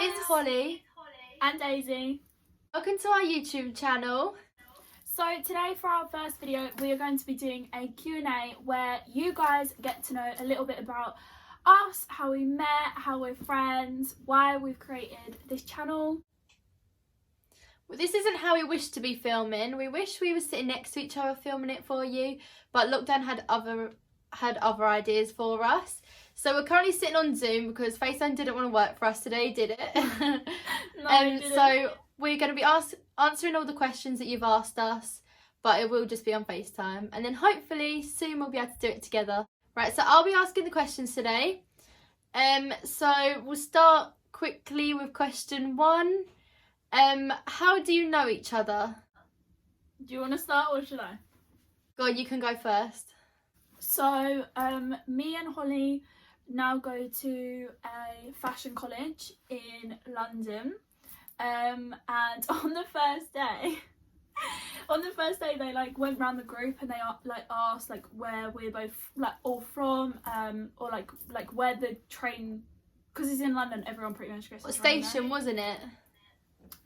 it's Holly and Daisy. Welcome to our YouTube channel. So today for our first video we are going to be doing a Q&A where you guys get to know a little bit about us, how we met, how we're friends, why we've created this channel. Well, this isn't how we wish to be filming. We wish we were sitting next to each other filming it for you, but lockdown had other ideas for us. So we're currently sitting on Zoom because FaceTime didn't want to work for us today, did it? No, it didn't. So we're going to be answering all the questions that you've asked us, but it will just be on FaceTime. And then hopefully soon we'll be able to do it together. Right, so I'll be asking the questions today. So we'll start quickly with question 1. How do you know each other? Do you want to start or should I? Go on, you can go first. So me and Holly now go to a fashion college in London, and on the first day they like went round the group and they like asked like where we're both like all from, or like where the train, because it's in London, everyone pretty much goes to What station, wasn't it?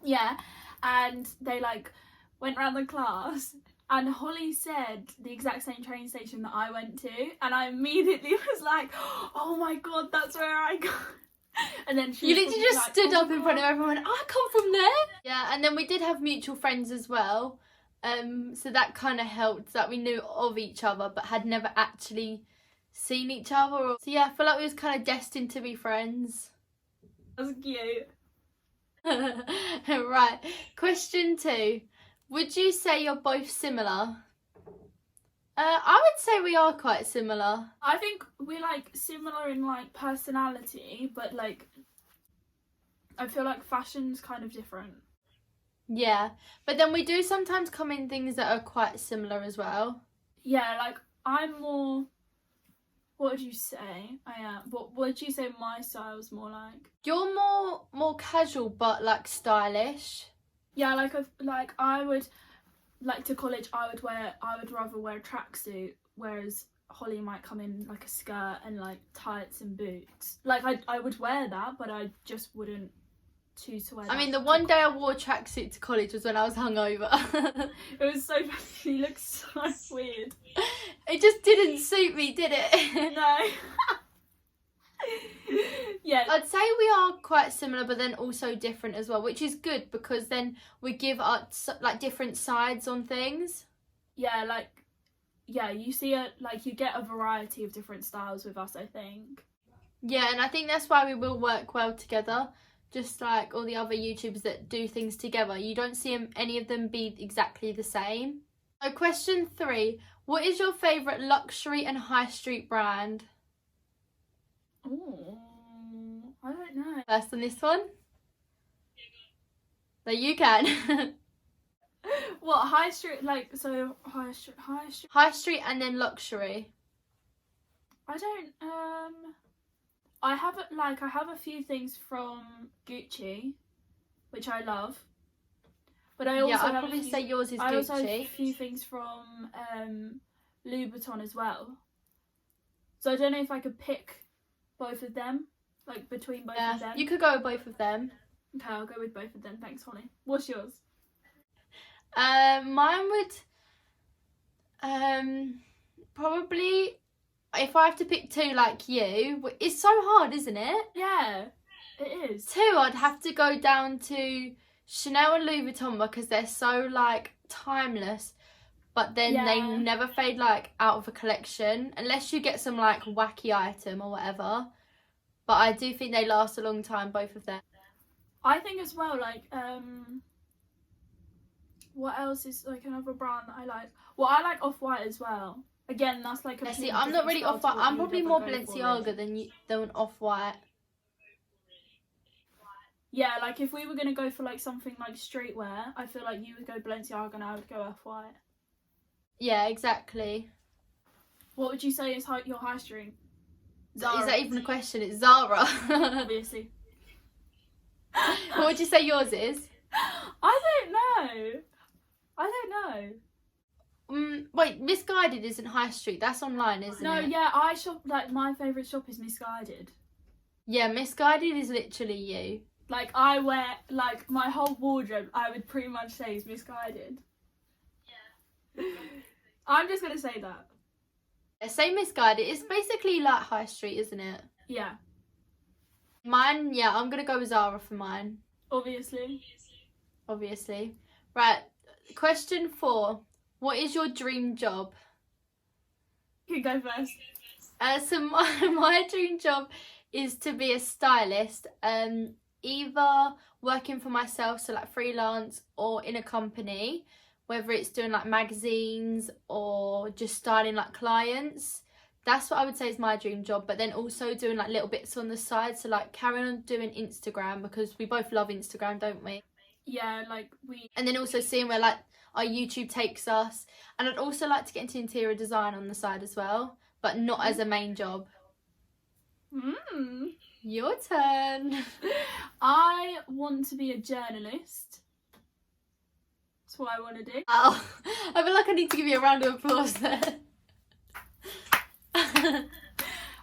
Yeah, and they like went round the class. And Holly said the exact same train station that I went to, and I immediately was like, "Oh my god, that's where I go!" And then You literally just like, stood up in front of everyone. I come from there. Yeah, and then we did have mutual friends as well, so that kind of helped that we knew of each other, but had never actually seen each other. So yeah, I feel like we was kind of destined to be friends. That's cute. Right, question 2. Would you say you're both similar? I would say we are quite similar. I think we're like similar in like personality, but like I feel like fashion's kind of different. Yeah, but then we do sometimes come in things that are quite similar as well. Yeah, like I'm more, what would you say I am? What would you say my style's more like? You're more casual but like stylish. Yeah, like I would, like to college I would rather wear a tracksuit, whereas Holly might come in like a skirt and like tights and boots. Like I would wear that, but I just wouldn't choose to wear that. I mean, the one day I wore a tracksuit to college was when I was hungover. It was so funny. You look so weird. It just didn't suit me, did it? No. Yeah, I'd say we are quite similar, but then also different as well, which is good because then we give us like different sides on things. Yeah, like you see you get a variety of different styles with us, I think. Yeah, and I think that's why we will work well together. Just like all the other YouTubers that do things together, you don't see any of them be exactly the same. So question 3, what is your favourite luxury and high street brand? Oh, I don't know. First on this one? So you can. What, high street, like, so high street? High street and then luxury. I don't, I have a few things from Gucci, which I love. But I also I'd probably say yours is Gucci. I also have a few things from Louis Vuitton as well. So I don't know if I could pick both of them, like between both of them. You could go with both of them. Okay, I'll go with both of them. Thanks, Holly. What's yours? Mine would probably, if I have to pick 2 like you, it's so hard, isn't it? Yeah, it is. 2, I'd have to go down to Chanel and Louis Vuitton because they're so like timeless, but then they never fade like out of a collection unless you get some like wacky item or whatever. But I do think they last a long time, both of them. I think as well, like what else is like another brand that I like? Well, I like Off-White as well. Again, that's like a See, I'm not really Off-White. I'm probably more Balenciaga than Off-White. Yeah, like if we were gonna go for like something like streetwear, I feel like you would go Balenciaga and I would go Off-White. Yeah, exactly. What would you say is your high street? Zara. Is that even a question? It's Zara. Obviously. What would you say yours is? I don't know. Wait, Missguided isn't high street. That's online, isn't it? No, yeah, I shop, like my favourite shop is Missguided. Yeah, Missguided is literally you. Like, I wear, like, my whole wardrobe, I would pretty much say is misguided. Yeah. I'm just going to say that. Yeah, say misguided. It's basically like high street, isn't it? Yeah. Mine, yeah, I'm going to go with Zara for mine. Obviously. Right, question 4. What is your dream job? You can go first. So my dream job is to be a stylist. Either working for myself, so like freelance, or in a company, whether it's doing like magazines or just styling like clients. That's what I would say is my dream job. But then also doing like little bits on the side, so like carrying on doing Instagram, because we both love Instagram, don't we? Yeah, like we... And then also seeing where like our YouTube takes us. And I'd also like to get into interior design on the side as well, but not as a main job. Your turn. I want to be a journalist. That's what I want to do. Oh, I feel like I need to give you a round of applause there.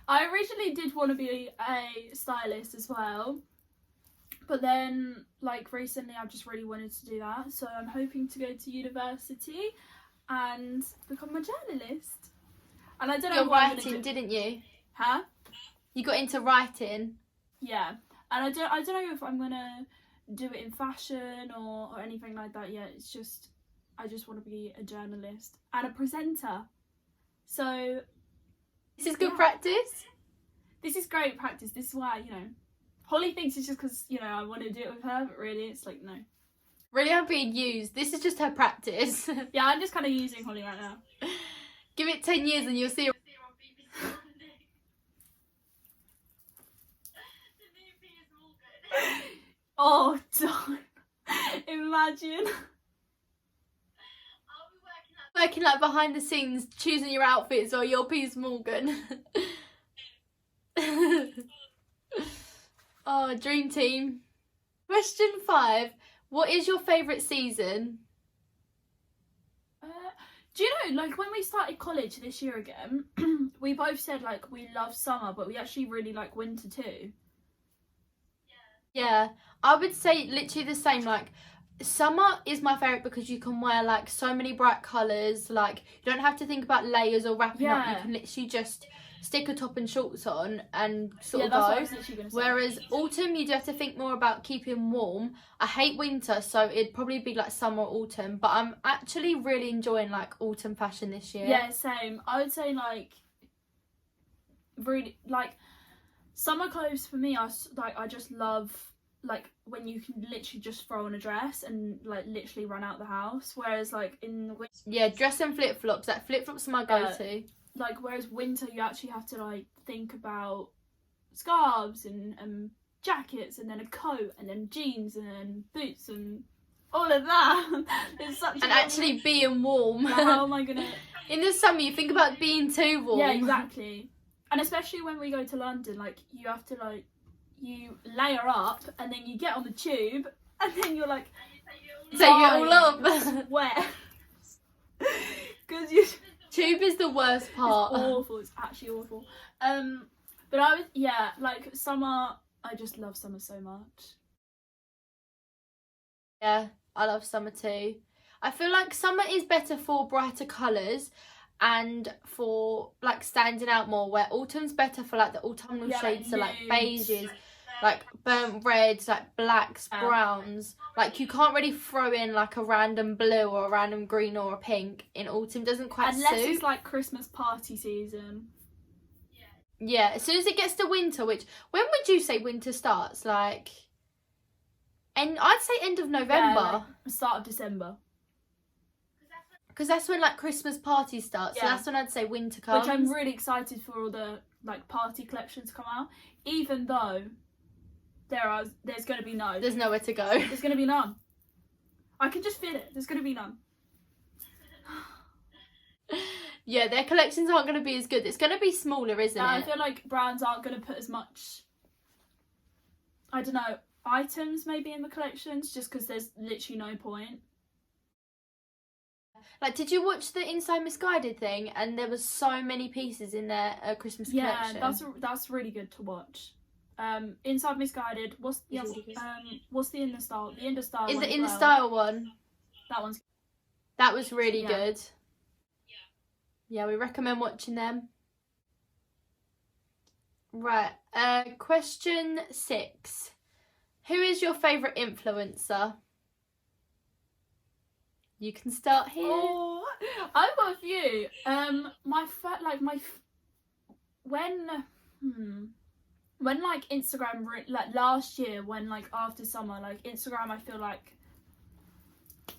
I originally did want to be a stylist as well, but then like recently I've just really wanted to do that, so I'm hoping to go to university and become a journalist. And I don't know You're what I'm writing, gonna do. didn't you? Huh? You got into writing. Yeah, and I don't know if I'm gonna do it in fashion or anything like that yet. It's just I just want to be a journalist and a presenter. So This is good practice. this is great practice. This is why, you know, Holly thinks it's just because, you know, I want to do it with her, but really it's like, no. Really, I'm being used. This is just her practice. Yeah, I'm just kind of using Holly right now. Give it 10 years and you'll see. Oh, don't. Imagine. Working like behind the scenes, choosing your outfits, or your Piers Morgan. Oh, dream team. Question 5. What is your favourite season? Do you know, like when we started college this year again, we both said like we love summer, but we actually really like winter too. Yeah, I would say literally the same. Like, summer is my favourite because you can wear like so many bright colours. Like, you don't have to think about layers or wrapping up. You Yeah. can literally just stick a top and shorts on and sort Yeah, of that's what I go. was literally going to say. Whereas autumn, you do have to think more about keeping warm. I hate winter, so it'd probably be like summer or autumn. But I'm actually really enjoying like autumn fashion this year. Yeah, same. I would say like really like summer clothes for me. I just love like when you can literally just throw on a dress and like literally run out the house. Whereas like in the winter, Yeah, dress and flip flops. Like flip flops are my go-to. like whereas winter you actually have to like think about scarves and jackets and then a coat and then jeans and then boots and all of that. It's such And actually being warm. like, how am I gonna? In the summer, you think about being too warm. Yeah, exactly. And especially when we go to London, like you have to like you layer up and then you get on the tube and then you're like Take it all dying, off. wet because you. Tube is the worst part. It's awful. It's actually awful. But I was like summer. I just love summer so much. Yeah, I love summer too. I feel like summer is better for brighter colours and for like standing out more, where autumn's better for like the autumnal Yeah, shades, so like nudes. beiges, like burnt reds, like blacks, browns. Like you can't really throw in like a random blue or a random green or a pink in autumn. Doesn't quite Unless suit. it's like Christmas party season. Yeah, as soon as it gets to winter, which when would you say winter starts? Like, and I'd say end of November, Yeah, like start of December. because that's when like Christmas parties start. So Yeah. that's when I'd say winter comes. Which I'm really excited for all the like party collections to come out. Even though there's going to be no. There's nowhere to go. There's going to be none. I can just feel it. There's going to be none. Yeah, their collections aren't going to be as good. It's going to be smaller, isn't I it? feel like brands aren't going to put as much, I don't know, items maybe in the collections just because there's literally no point. Like, did you watch the Inside Misguided thing? And there was so many pieces in their Christmas Yeah, collection. that's really good to watch. Inside Misguided. What's the other, what's the In the Style? The In the Style. Is one the as In the well. Style one? That one's. That was really Yeah. good. Yeah, we recommend watching them. Right. Question 6. Who is your favourite influencer? You can start here. Oh, I've got a few. When like Instagram, like last year, when like after summer, like Instagram, I feel like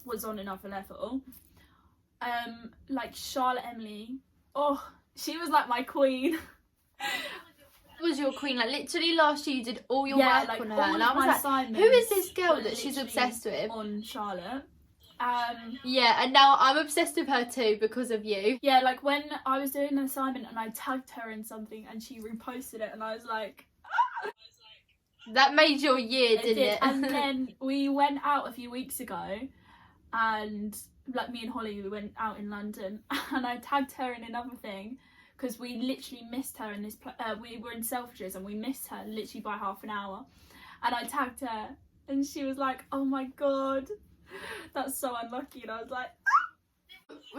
was on another level. Like Charlotte Emily. Oh, she was like my queen. Who was your queen? Like literally last year you did all your Yeah, work like on her, all and of I was my like, assignments who is this girl were that she's literally obsessed with? on Charlotte. Yeah, and now I'm obsessed with her too because of you. Yeah, like when I was doing an assignment and I tagged her in something and she reposted it and I was like, That made your year, it didn't did. it? And then we went out a few weeks ago, and like me and Holly, we went out in London, and I tagged her in another thing because we literally missed her in this. We were in Selfridges and we missed her literally by half an hour, and I tagged her, and she was like, "Oh my god, that's so unlucky," and I was like.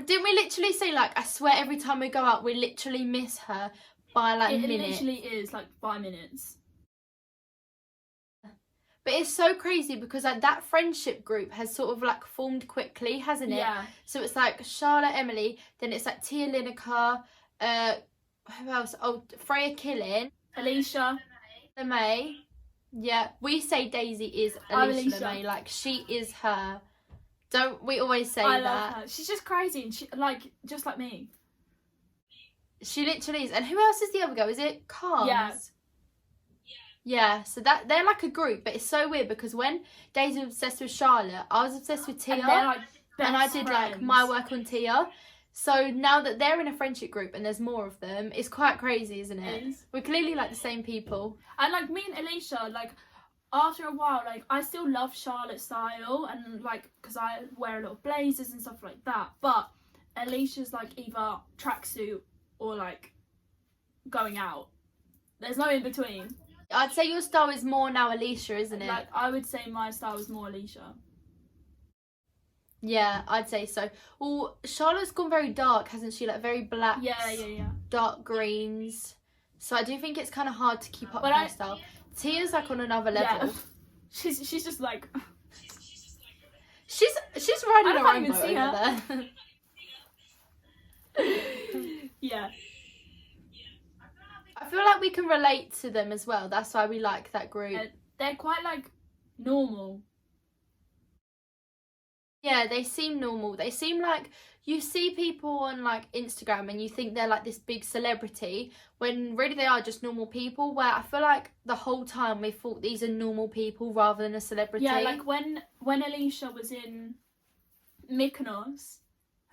Didn't we literally say, like, I swear every time we go out we literally miss her by like It minutes? literally is like 5 minutes. But it's so crazy because like that friendship group has sort of like formed quickly, hasn't it? Yeah. So it's like Charlotte, Emily, then it's like Tia Lineker, who else? Oh, Freya Killing, Alicia. May. Yeah, we say Daisy is Alicia Alicia. May. Like she is her. Don't we always say I that? love her. She's just crazy and she like just like me. She literally is. And who else is the other girl? Is it Cars? Yeah. Yeah, so that they're like a group, but it's so weird because when Daisy was obsessed with Charlotte, I was obsessed with Tia, And they're like and I best did like friends. my work on Tia. So now that they're in a friendship group and there's more of them, it's quite crazy, isn't it? It is. We're clearly like the same people. And like me and Alicia, like after a while, like I still love Charlotte's style and like because I wear a lot of blazers and stuff like that. But Alicia's like either tracksuit or like going out. There's no in between. I'd say your style is more now Alicia, isn't it? Like I would say my style is more Alicia. Yeah, I'd say so. Well, Charlotte's gone very dark, hasn't she? Like very black, Yeah. dark greens. So I do think it's kind of hard to keep up But with her style. Tia's like on another level. Yeah. She's just like She's riding I a can't even rainbow see over there. yeah. I feel like we can relate to them as well. That's why we like that group. They're quite like normal. Yeah, they seem normal. They seem like you see people on like Instagram and you think they're like this big celebrity when really they are just normal people, where I feel like the whole time we thought these are normal people rather than a celebrity. Yeah, like when Alicia was in Mykonos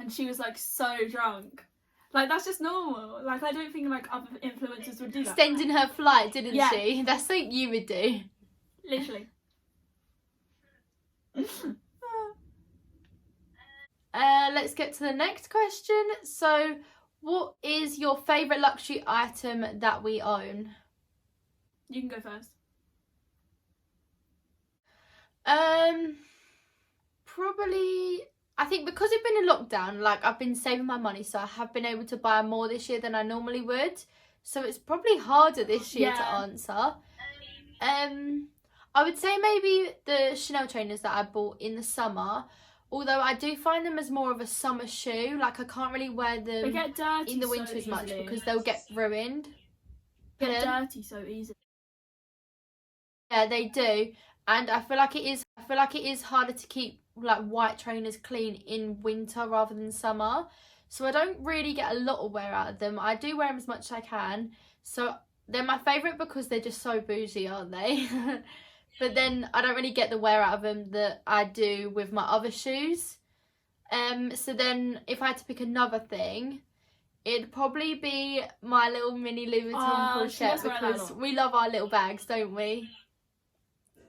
and she was like so drunk. Like that's just normal. Like I don't think like other influencers would do that. Extending her flight, didn't Yeah. she? That's something you would do. Literally. Let's get to the next question. So, what is your favourite luxury item that we own? You can go first. Probably, I think because we've been in lockdown, like I've been saving my money, so I have been able to buy more this year than I normally would. So it's probably harder this year to Yeah. answer. I would say maybe the Chanel trainers that I bought in the summer. Although I do find them as more of a summer shoe. Like I can't really wear They them get dirty in the so winter as much easily. because they'll get ruined. They get Pardon? dirty so easily. Yeah, they do. And I feel like it is harder to keep like white trainers clean in winter rather than summer. So I don't really get a lot of wear out of them. I do wear them as much as I can. So they're my favourite because they're just so bougie, aren't they? But then I don't really get the wear out of them that I do with my other shoes. So then if I had to pick another thing, it'd probably be my little mini Louis Vuitton she Pochette does wear that a because lot. we love our little bags, don't we?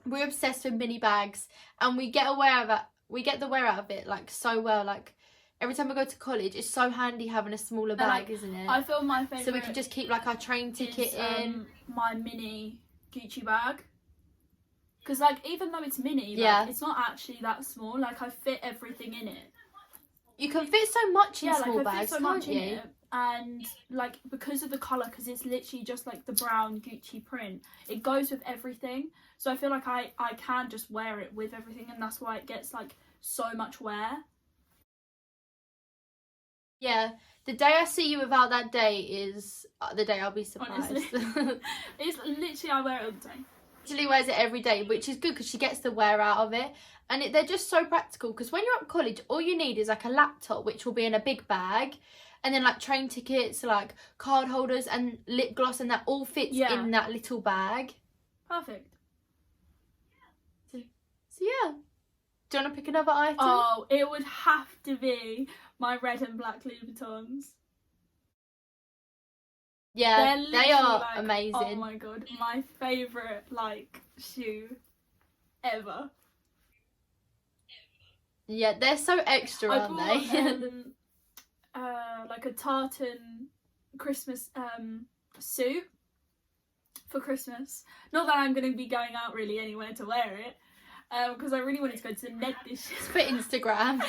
We're obsessed with mini bags and we get the wear out of it like so well. Like every time we go to college, it's so handy having a smaller bag, like, isn't it? I feel my favourite So we can just keep like our train ticket is, in. my mini Gucci bag. Because, like, even though it's mini, like, Yeah. it's not actually that small. Like, I fit everything in it. You can fit so much in small I fit bags, so can't much you? in it. And, like, because of the colour, because it's literally just, like, the brown Gucci print, it goes with everything. So I feel like I can just wear it with everything, and that's why it gets, like, so much wear. Yeah. The day I see you without that day is the day I'll be surprised. Honestly. It's literally, I wear it all the time. Literally wears it every day, which is good because she gets the wear out of it. And they're just so practical because when you're at college, all you need is like a laptop, which will be in a big bag, and then like train tickets, like card holders and lip gloss, and that all fits in that little bag. Perfect. So yeah. Do you want to pick another item? Oh, it would have to be my red and black Louis Vuittons. Yeah, they are like, amazing. Oh my god, my favourite, like, shoe ever. Yeah, they're so extra, aren't they? Like a tartan Christmas suit for Christmas. Not that I'm going to be going out really anywhere to wear it, because I really wanted to go to the Ned this year. It's for Instagram.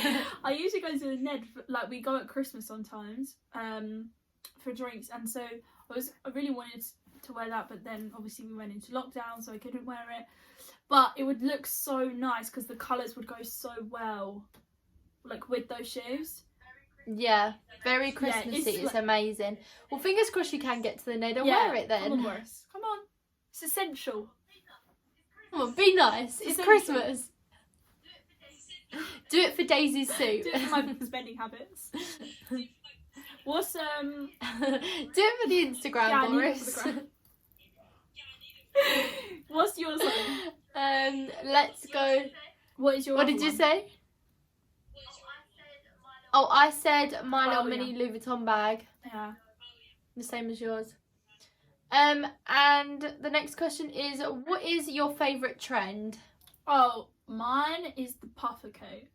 I usually go to the Ned, like we go at Christmas sometimes, for drinks, and so I really wanted to wear that, but then obviously we went into lockdown, so I couldn't wear it. But it would look so nice because the colours would go so well, like with those shoes. Yeah, very Christmassy. It's amazing. Well, fingers crossed you can get to the Ned and wear it then. Come on, Boris. Come on. It's essential. Come on, be nice. It's Christmas. Do it for Daisy's suit. Do it for my spending habits. What's Do it for the Instagram, Boris. What's yours? Let's go. What is your? What did you say? Oh, I said my little mini Louis Vuitton bag. Yeah. The same as yours. And the next question is, what is your favourite trend? Oh, mine is the puffer coat.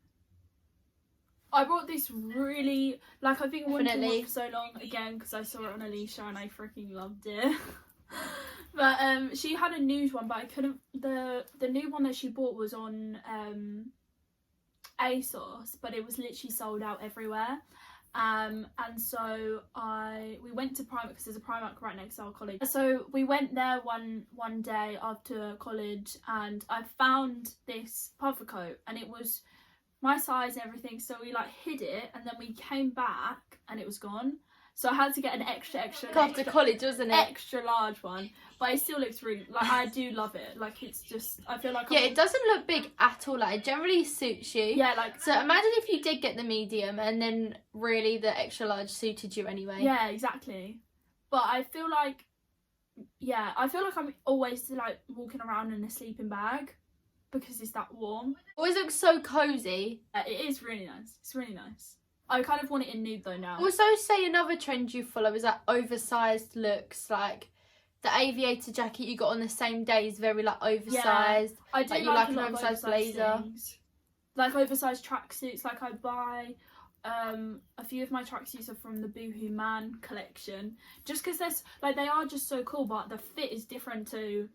I bought this really, like, I've been wanting it for so long, again, because I saw it on Alicia and I freaking loved it. But she had a nude one, but I couldn't, the new one that she bought was on ASOS, but it was literally sold out everywhere. And so we went to Primark because there's a Primark right next to our college. So we went there one day after college, and I found this puffer coat, and it was my size and everything. So we like hid it, and then we came back and it was gone. So I had to get an extra After college, wasn't it? Extra large one, but it still looks really, like, I do love it. Like, it's just, I feel like it doesn't look big at all. Like, it generally suits you. Yeah, like, so imagine if you did get the medium and then really the extra large suited you anyway. Yeah, exactly. But I feel like I'm always like walking around in a sleeping bag because it's that warm. Always looks so cozy. It is really nice. It's really nice. I kind of want it in nude though now. Also, say another trend you follow is like oversized looks, like the aviator jacket you got on the same day is very like oversized. Yeah, I do. Like, you like an oversized blazer. Things. Like oversized tracksuits. Like I buy a few of my tracksuits are from the Boohoo Man collection, just because they are just so cool, but the fit is different to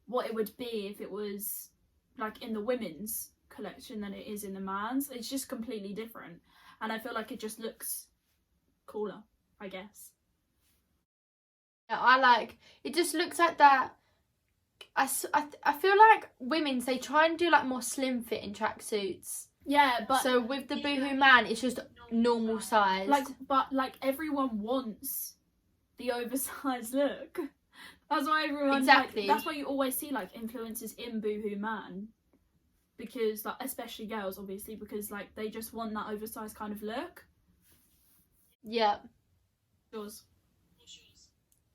what it would be if it was like in the women's collection than it is in the man's. It's just completely different. And I feel like it just looks cooler, I guess. Yeah, I like it. Just looks like that. I feel like women's, they try and do like more slim fitting tracksuits. Yeah, but so with the Boohoo Man, it's just normal size. But everyone wants the oversized look. That's why everyone exactly. That's why you always see like influencers in Boohoo Man. Because, like, especially girls, obviously, because, like, they just want that oversized kind of look. Yeah. Yours?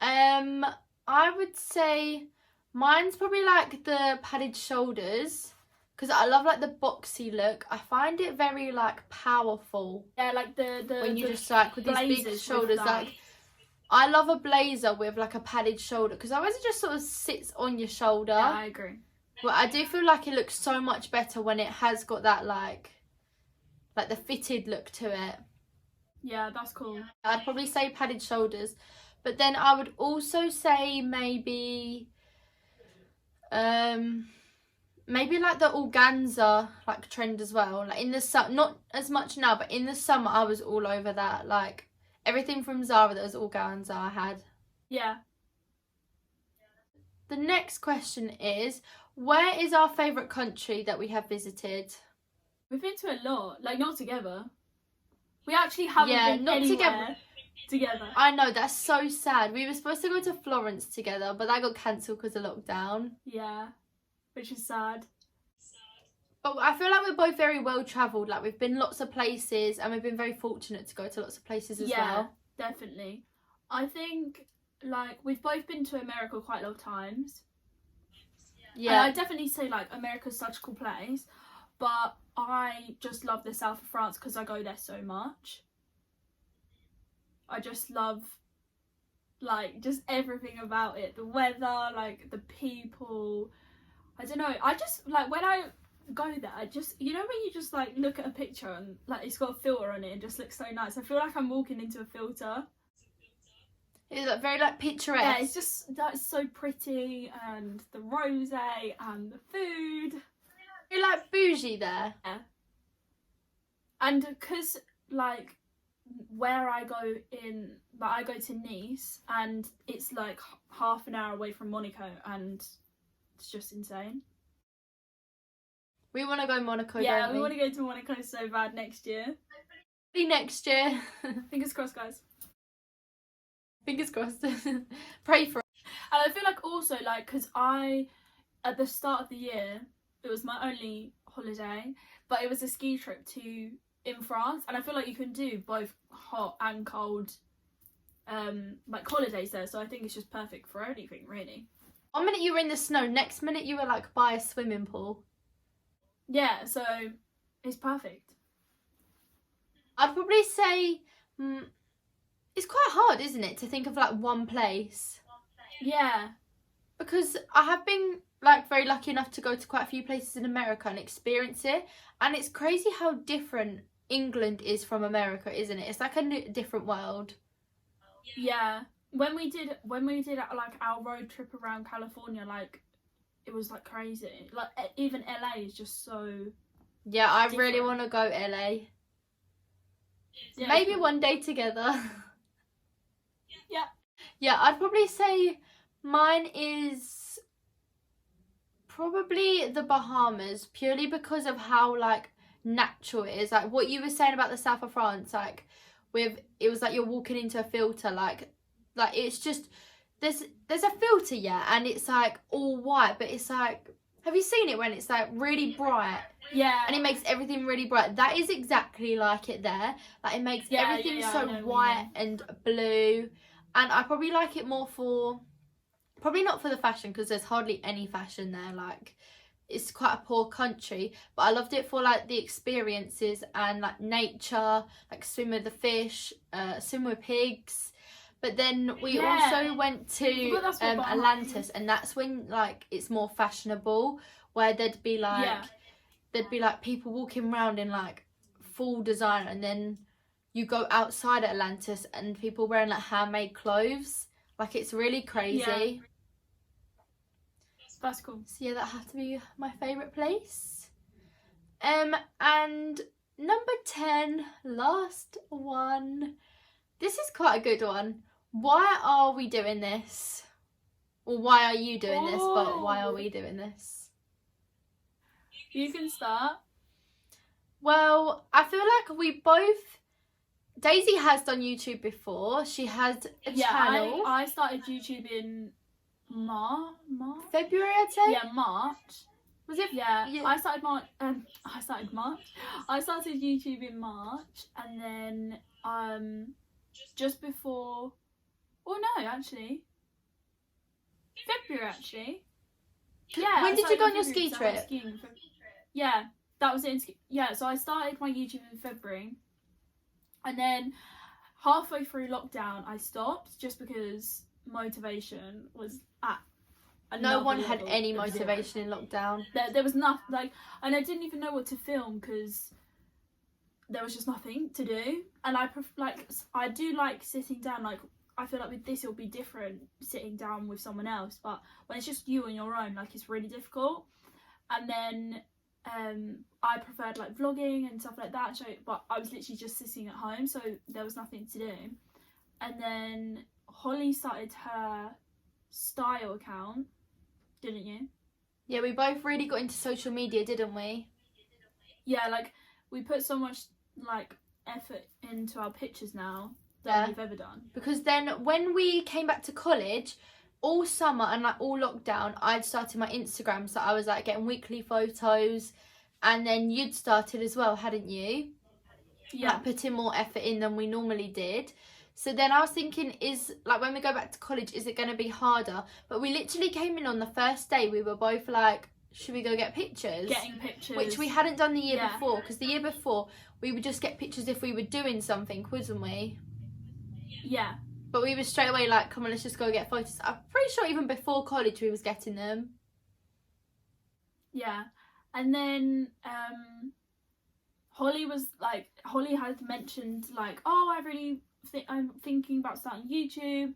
I would say mine's probably, like, the padded shoulders. Because I love, like, the boxy look. I find it very, like, powerful. Yeah, like, when you just, like, with these big shoulders, like... I love a blazer with, like, a padded shoulder. Because otherwise it just sort of sits on your shoulder. Yeah, I agree. But I do feel like it looks so much better when it has got that like the fitted look to it. Yeah, that's cool. I'd probably say padded shoulders. But then I would also say maybe Maybe like the organza like trend as well. Like in the summer, not as much now, but in the summer I was all over that. Like everything from Zara that was organza I had. Yeah. The next question is, where is our favourite country that we have visited? We've been to a lot, like not together. We actually haven't been not anywhere together. I know, that's so sad. We were supposed to go to Florence together, but that got cancelled because of lockdown. Yeah, which is sad. But I feel like we're both very well travelled. Like we've been lots of places, and we've been very fortunate to go to lots of places as well. Yeah, definitely. I think like we've both been to America quite a lot of times. Yeah. And I definitely say like America's such a cool place, but I just love the south of France because I go there so much. I just love like just everything about it. The weather, like the people. I don't know. I just like when I go there, I just, you know, when you just like look at a picture and like it's got a filter on it and just looks so nice. I feel like I'm walking into a filter. It's like very like picturesque. Yeah, it's just that's so pretty, and the rosé and the food. You're like bougie there. Yeah. And because like where I go in, like I go to Nice, and it's like half an hour away from Monaco, and it's just insane. We want to go Monaco, Yeah, don't we want to go to Monaco so bad next year. Maybe next year. Fingers crossed, guys. Fingers crossed. Pray for us. And I feel like also like because I at the start of the year it was my only holiday, but it was a ski trip in France, and I feel like you can do both hot and cold like holidays there, so I think it's just perfect for anything really. 1 minute you were in the snow, next minute you were like by a swimming pool. Yeah, so it's perfect. I'd probably say it's quite hard, isn't it, to think of like one place? Yeah. Because I have been like very lucky enough to go to quite a few places in America and experience it, and it's crazy how different England is from America, isn't it? It's like a different world. Yeah. When we did like our road trip around California, like it was like crazy. Like even LA is just so. Yeah, I different. really want to go LA. Yeah, Maybe one day together. Yeah. Yeah, I'd probably say mine is probably the Bahamas, purely because of how like natural it is. Like what you were saying about the south of France, like it was like you're walking into a filter, like it's just there's a filter, yeah, and it's like all white, but it's like, have you seen it when it's like really bright? Yeah. And it makes everything really bright. That is exactly like it there. Like it makes everything so white and blue. And I probably like it more for, probably not for the fashion, because there's hardly any fashion there. Like it's quite a poor country, but I loved it for like the experiences and like nature, like swim with the fish, swim with pigs. But then we also went to Atlantis, and that's when like it's more fashionable, where there'd be like people walking around in like full design, and then you go outside Atlantis and people wearing like handmade clothes. Like it's really crazy. Yeah. That's cool. So yeah, that had to be my favourite place. And number 10, last one. This is quite a good one. Why are we doing this? Or why are you doing this? But why are we doing this? You can start. Well, I feel like we both... Daisy has done YouTube before. She has a channel. I started YouTube in March? February, I'd say? Yeah, March. Was it? Yeah. I started March. I started YouTube in March, and then just before. Oh no, actually. February, actually. Yeah. When did you go on your ski trip? Yeah, that was it. Yeah, so I started my YouTube in February, and then halfway through lockdown, I stopped just because motivation was at. No one had any motivation in lockdown. There was nothing, like, and I didn't even know what to film because there was just nothing to do. And I do like sitting down, like I feel like with this it'll be different sitting down with someone else, but when it's just you on your own, like it's really difficult. And then I preferred like vlogging and stuff like that, so but I was literally just sitting at home, so there was nothing to do. And then Holly started her style account, didn't you? Yeah, we both really got into social media, didn't we? Yeah, like we put so much like effort into our pictures now than we've ever done. Because then when we came back to college, all summer and like all lockdown, I'd started my Instagram, so I was like getting weekly photos, and then you'd started as well, hadn't you? Yeah. Like putting more effort in than we normally did. So then I was thinking, is like when we go back to college, is it going to be harder? But we literally came in on the first day, we were both like, should we go get pictures? Getting pictures. Which we hadn't done the year before, because the year before we would just get pictures if we were doing something, wasn't we? Yeah. But we were straight away like, come on, let's just go get photos. I'm pretty sure even before college we was getting them. Yeah. And then Holly had mentioned like, oh, I'm thinking about starting YouTube.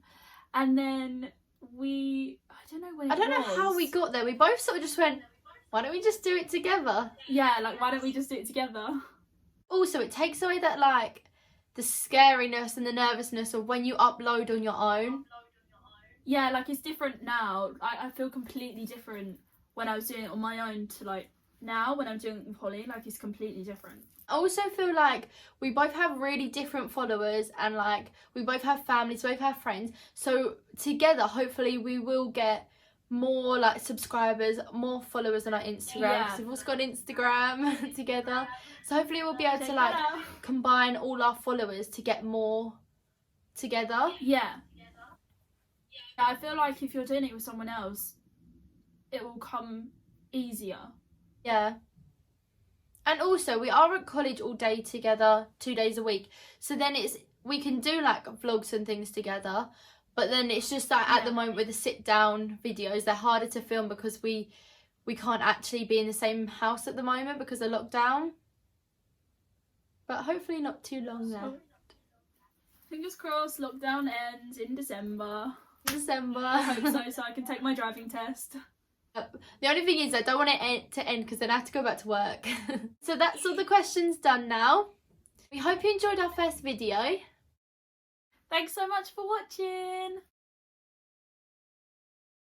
And then I don't know how we got there. We both sort of just went, why don't we just do it together? Yeah, like why don't we just do it together? Also, it takes away that like the scariness and the nervousness of when you upload on your own. Yeah, like it's different now. I feel completely different when I was doing it on my own to like now when I'm doing it with Holly. Like it's completely different. I also feel like we both have really different followers, and like we both have families, we both have friends. So together, hopefully, we will get more like subscribers, more followers on our Instagram. Because we've also got Instagram together. So hopefully, we'll be able to like combine all our followers to get more together. Yeah. I feel like if you're doing it with someone else, it will come easier. Yeah. And also, we are at college all day together, 2 days a week. So then we can do like vlogs and things together. But then it's just that at the moment with the sit down videos, they're harder to film because we can't actually be in the same house at the moment because of lockdown. But hopefully not too long now. Fingers crossed, lockdown ends in December. I I hope so I can take my driving test. The only thing is I don't want it to end because then I have to go back to work. So that's all the questions done now. We hope you enjoyed our first video. Thanks so much for watching.